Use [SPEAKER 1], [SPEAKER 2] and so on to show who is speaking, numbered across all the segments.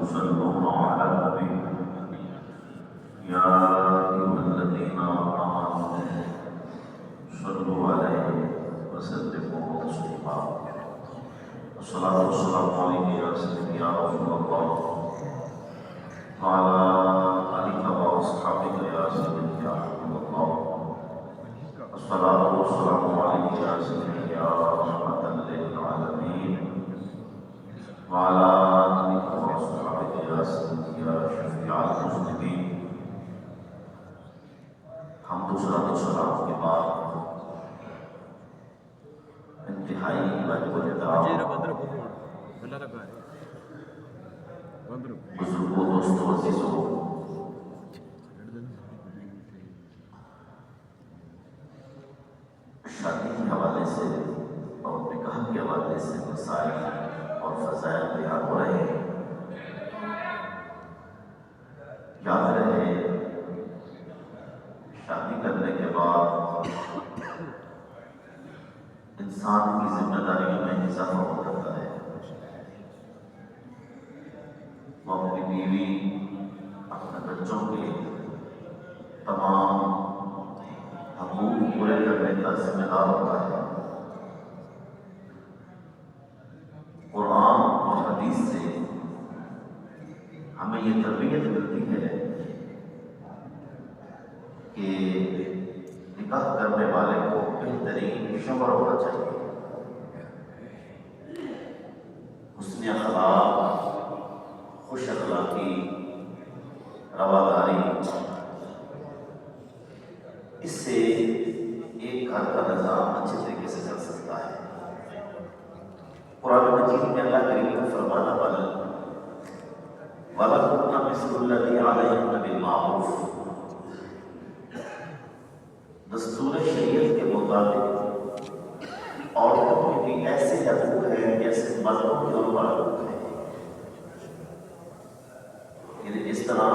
[SPEAKER 1] صلوا على النبي يا أيها الذين آمنوا صلوا عليه وسلموا تسليما الصلاة والسلام عليك يا سيدي يا رسول الله وعلى آلك وأصحابك يا سيدي يا حبيب الله الصلاة والسلام عليك يا سيدي يا رحمة للعالمين وعلى آلك وأصحابك يا سيدي يا شفيع المذنبين حمد و سلام کے بعد انتہائی واجب الاحترام بزرگوں دوستوں عزیزوں شادی کے حوالے سے اور نکاح کے حوالے سے مسائل اور فضائل بیان ہو رہے ہیں. یاد رہے شادی کرنے کے بعد انسان کی ذمہ داریوں میں اضافہ ہو جاتا ہے. وہ اپنی بیوی اپنے بچوں کے تمام حقوق پورے کرنے کا ذمہ دار ہوتا ہے. قرآن اور حدیث سے ہمیں یہ تربیت ملتی ہے کہ نکاح کرنے والے کو بہترین شوہر ہونا چاہیے. حسن اخلاق، خوش اخلاقی، رواداری، اس سے ایک گھر کا نظام اچھے طریقے سے چل سکتا ہے. قرآن مجید میں اللہ کریم کا فرمانا وَلَكُنَّ مِثْلُ الَّذِي عَلَيْهِنَّ بِالْمَعْرُوفِ، دستور شریعت کے مطابق عورتوں کے بھی ایسے حقوق ہیں جیسے مردوں کے اوپر حقوق ہیں. یعنی جس طرح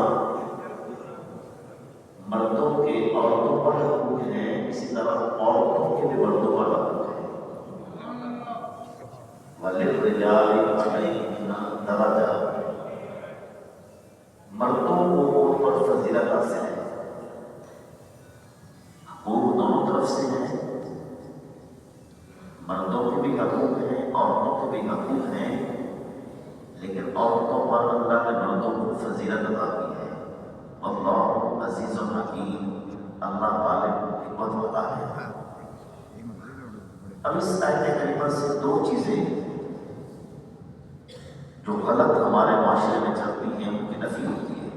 [SPEAKER 1] مردوں کے عورتوں پر حقوق ہیں اسی طرح عورتوں کے بھی مردوں پر حقوق ہیں. وَلِلرِّجَالِ عَلَيْهِنَّ دَرَجَةٌ، مردوں کو ان پر فضیلت حاصل ہے. حقوق دونوں طرف سے ہیں، مردوں کے بھی حقوق ہیں عورتوں کے بھی حقوق ہیں، لیکن عورتوں پر اللہ نے مردوں کو فضیلت عطا کی ہے. اللہ عزیز و حکیم، اللہ غالب حکمت والا ہے. اب اس آیت کریمہ سے دو چیزیں جو غلط ہمارے معاشرے میں چلتی ہیں ان کی نفی ہوتی ہے.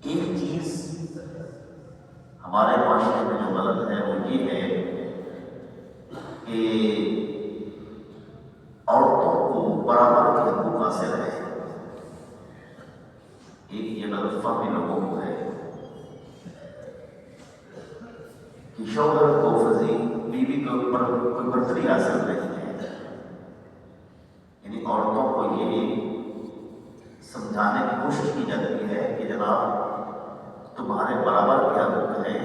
[SPEAKER 1] ایک چیز ہمارے معاشرے میں جو غلط ہے وہ یہ ہے کہ عورتوں کو برابر کے حقوق حاصل ہے. ایک یہ غلط فہمی لوگوں کو ہے کہ شوہر کو بیوی کے اوپر کوئی برتری حاصل نہیں ہے. یعنی عورتوں کو یہ سمجھانے کی کوشش کی جاتی ہے کہ جناب تمہارے برابر کے حقوق ہیں،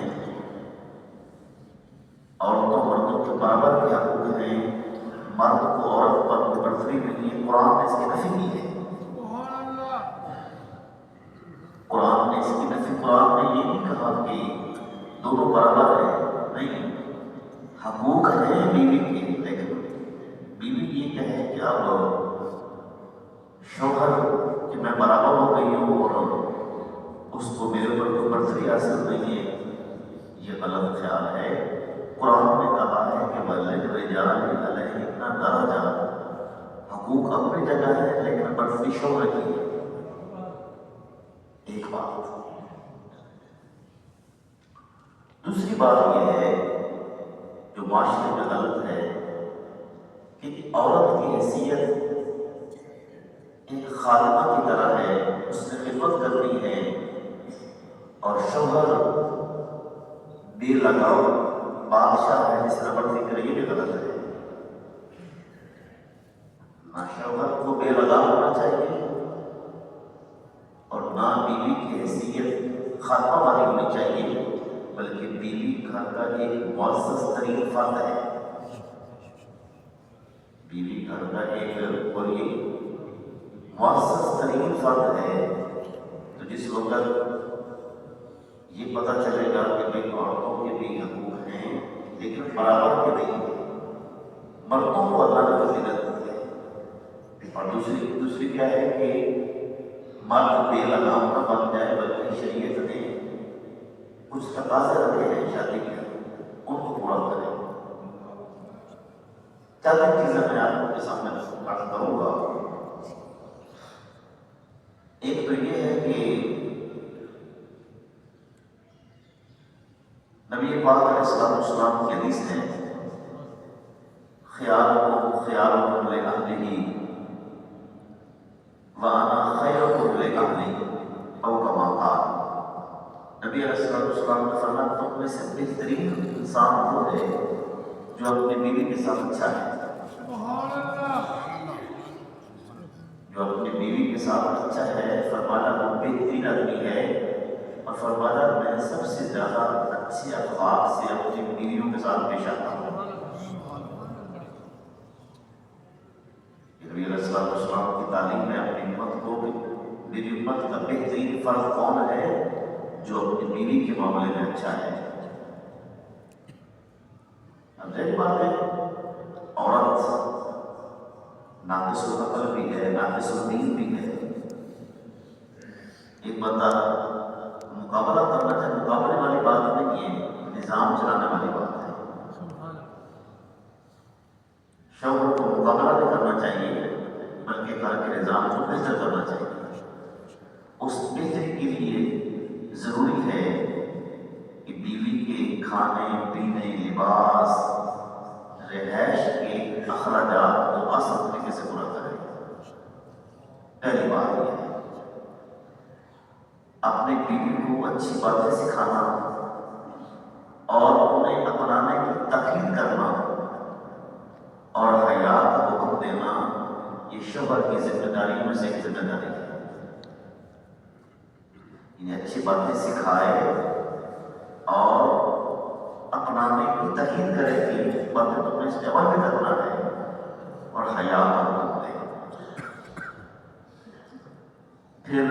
[SPEAKER 1] عورتوں مردوں کے برابر کے حقوق ہیں، مرد کو عورت پر کوئی برتری نہیں ہے. قرآن نے اس کی نفی کی ہے. قرآن نے اس کی نفی، قرآن نے یہ نہیں کہا کہ دونوں برابر ہیں، نہیں، حقوق ہیں بیوی کے، لیکن بیوی یہ کہے کہ اب شوہر کہ میں برابر ہو گئی ہوں اور اس کو میرے اوپر کوئی برتری حاصل نہیں ہے، یہ غلط خیال ہے. قرآن نے کہا ہے کہ وَلِلرِّجَالِ عَلَيْهِنَّ دَرَجَةٌ، حقوق اپنی جگہ ہے لیکن برتری شوہر کی ہے. ایک بات. دوسری بات یہ ہے جو معاشرے میں غلط ہے کہ عورت کی حیثیت ایک خادمہ کی طرح ہے، اس نے خدمت کرنی ہے، اور شوہر بے لگاؤ بادشاہ ہے جس طرح بڑھتی کرے، یہ بھی غلط ہے. نہ شوہر کو بے لگاؤ ہونا چاہیے اور نہ بیوی کی حیثیت خاتمہ والی ہونی چاہیے، بلکہ بیوی گھر کا ایک معزز ترین فرد ہے. بیوی گھر کا ایک کوئی معزز ترین فرد ہے، تو جس وقت یہ پتہ چلے گا کہ بھئی عورتوں کے بھی حقوق ہیں لیکن برابر کے نہیں ہیں، مردوں کو اللہ نے فضیلت دی ہے، اور دوسری کیا ہے کہ مرد بے لگام نہ بن جائے، بلکہ شریعت نے کچھ تقاضے رکھے ہیں شادی کے ان کو پورا کرے۔ چند چیزیں میں آپ کے سامنے عرض کروں گا۔ ایک تو یہ ہے کہ نبی پاک علیہ السلام کی حدیث ہے، خیارکم لأہلہ وَأَنَا خَيْرُکُمْ لِأَہلِی او کما قال۔ نبی علیہ السلام نے فرمایا تم میں سے بہترین انسان وہ ہے جو اپنی بیوی کے ساتھ اچھا ہے، جو اپنی بیوی کے ساتھ اچھا ہے، فرمایا وہ بہترین آدمی ہے، اور فرمایا میں سب سے زیادہ اچھے اخلاق سے اپنی بیویوں کے ساتھ پیش آتا ہوں۔ نبی علیہ السلام کی تعلیم میں اپنی امت کو میری امت کا بہترین فرد کون ہے جو اپنی بیوی کے معاملے میں اچھا ہے۔ اب ظاہر بات ہے عورت ناقص العقل بھی ہے، ناقص الدین بھی ہے۔ ایک بندہ مقابلہ کرنا چاہے، مقابلے والی بات نہیں ہے، نظام چلانے والی بات ہے۔ شوہر کو مقابلہ نہیں کرنا چاہیے بلکہ گھر کے نظام کو بہتر کرنا چاہیے۔ اس بہتری کے لیے ضروری ہے کہ بیوی کے کھانے پینے، لباس، رہائش کے اخراجات کو آسان طریقے سے پورا کرے۔ پہلی بات یہ ہے اپنی بیوی کو اچھی باتیں سکھانا اور انہیں اپنانے کی تاکید کرنا اور حیا کا حکم دینا، یہ شوہر کی ذمہ داری میں سے ایک ذمہ داری ہے۔ انہیں اچھی باتیں سکھائے اور اپنانے کی تاکید کرے کہ باتیں تمہیں استعمال بھی کرنا ہے، اور حیا کا حکم دے۔ پھر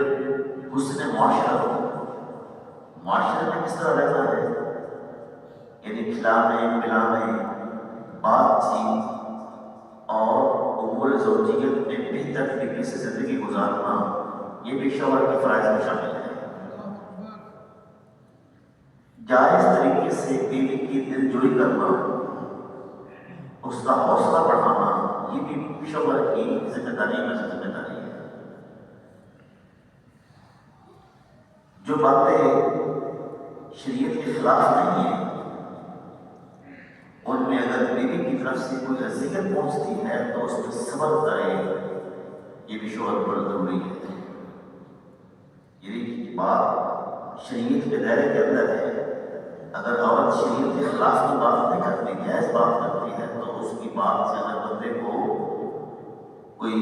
[SPEAKER 1] حسن معاشرے میں کس طرح رہنا ہے، یعنی کھلانے پلانے، بات چیت اور امور زوجیت میں بہتر طریقے سے زندگی گزارنا، یہ بھی شوہر کے فرائض میں شامل ہے۔ جائز طریقے سے بیوی کی دل جوئی کرنا، اس کا حوصلہ بڑھانا، یہ بھی شوہر کی ذمہ داری میں سے ذمہ داری ہے۔ جو باتیں شریعت کے خلاف نہیں ہیں ان میں اگر بیوی کی طرف سے کوئی اذیت پہنچتی ہے تو اس پہ صبر کرے، یہ بھی شوہر پر ضروری ہے۔ یہ بات شریعت کے دائرے کے اندر ہے۔ اگر عورت شریعت کے خلاف کی بات نہیں کرتی، جائز بات کرتی ہے، تو اس کی بات سے اگر بندے کو کوئی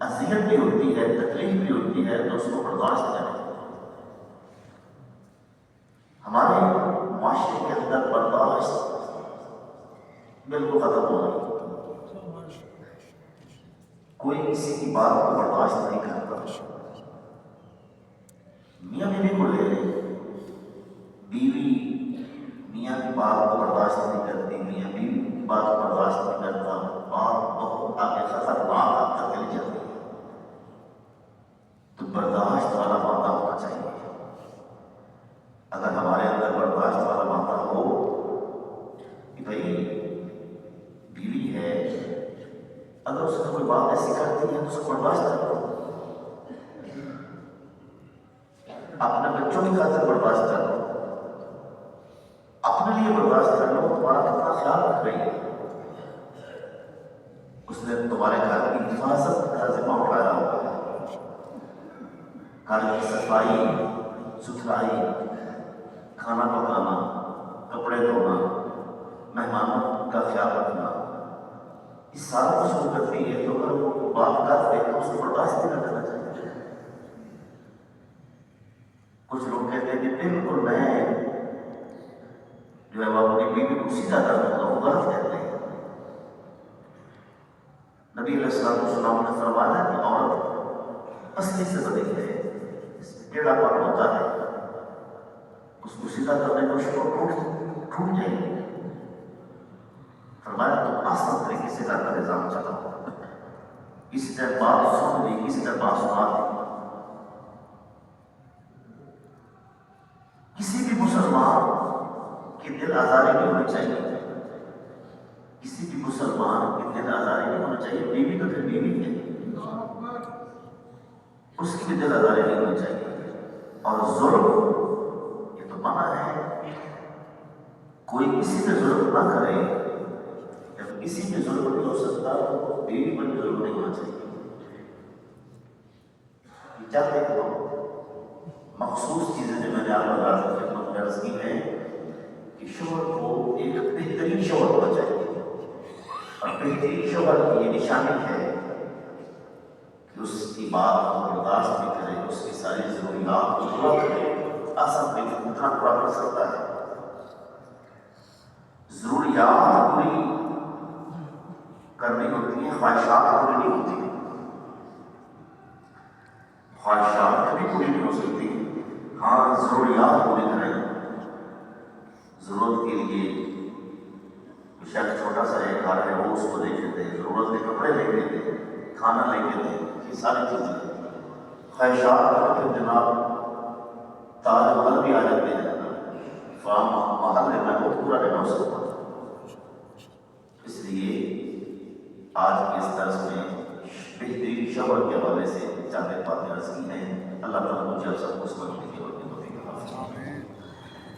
[SPEAKER 1] اذیت بھی ہوتی ہے، تکلیف بھی ہوتی ہے، تو اس کو برداشت کرے۔ ہمارے معاشرے کے اندر برداشت بالکل ختم ہو گئی، کوئی کسی کی بات کو برداشت نہیں کرتا۔ میاں بیوی کو لے لیں، بیوی میاں کی بات کو برداشت نہیں کرتی، میاں بیوی کی بات کو برداشت نہیں کرتا، بات بہت آگے خطرناک حد تک چلی جاتی ہے۔ تو برداشت والا مادہ ہونا چاہیے۔ اگر ہمارے اندر برداشت والا مادہ ہو کہ بھائی بیوی ہے، اگر اس نے کوئی بات ایسی کرتی ہے تو اس کو برداشت کر لو، اپنے بچوں کی خاطر برداشت کر لو، اپنے لیے برداشت کر لو، تمہارا کتنا خیال رکھ رہی ہے، اس نے تمہارے گھر کی حفاظت کا ذمہ اٹھایا ہوا ہے، گھر کی صفائی ستھرائی، کھانا پکانا، کپڑے دھونا، مہمانوں کا خیال رکھنا، یہ سارا کچھ وہ کرتی ہے۔ تو اگر وہ بات کر دے تو اس کو برداشت نہیں کرنا چاہیے۔ کچھ لوگ کہتے ہیں کہ بالکل میں جو ہے وہ اپنی بیوی کو سیدھا کر دوں گا، وہ غلط کہتے ہیں۔ نبی علیہ السلام نے فرمایا کہ عورت پسلی سے بنی ہے، اس میں ٹیڑھا پن ہوتا ہے، اس کو سیدھا کرنے کو ٹوٹ جائے گی۔ فرمایا تو آسان طریقے سے گھر کا نظام چلاؤ، کسی طرح بات سن لی، کسی طرح بات سنا دی۔ کسی بھی مسلمان کی دل آزاری نہیں ہونی چاہیے، کسی بھی مسلمان کی دل آزاری نہیں ہونی چاہیے۔ بیوی تو پھر بیوی ہے، اس کی بھی دل آزاری نہیں ہونی چاہیے۔ اور ظلم یہ تو منع ہے، کوئی کسی پہ ظلم نہ کرے، جب کسی پہ ظلم نہیں ہو سکتا تو بیوی پر بھی ظلم نہیں ہونا چاہیے۔ چاہتے ہیں کہ مخصوص چیزیں جو میں نے آپ کو خدمت میں عرض کی ہیں کہ شوہر کو ایک بہترین شوہر ہونا چاہیے، اور بہترین شوہر کی یہ نشانی ہے کہ اس کی بات کو برداشت بھی کرے، اس کی ساری ضروریات کو پورا کرے۔ آسان میں اتنا پورا کر سکتا ہے، ضروریات پوری کرنی ہوتی ہیں، خواہشات پوری نہیں ہوتی، خواہشات کبھی پوری نہیں ہو سکتی۔ ہاں ضروریات پوری کریں، ضرورت کے لیے شاید چھوٹا سا ایک گھر ہے وہ اس کو لے کے دے، ضرورت کے کپڑے لے کے دے، کھانا لے کے دے، یہ ساری چیزیں۔ خواہشات پھر جناب تاج محل بھی آ جاتے ہیں، فام محل لینا وہ پورا نہیں ہو سکتا۔ اس لیے آج کے اس درس میں بہترین شوہر کے حوالے سے چاہتے باتیں عرض کی ہیں۔ اللہ تعالیٰ مجھے سب کو سمجھنے کی اور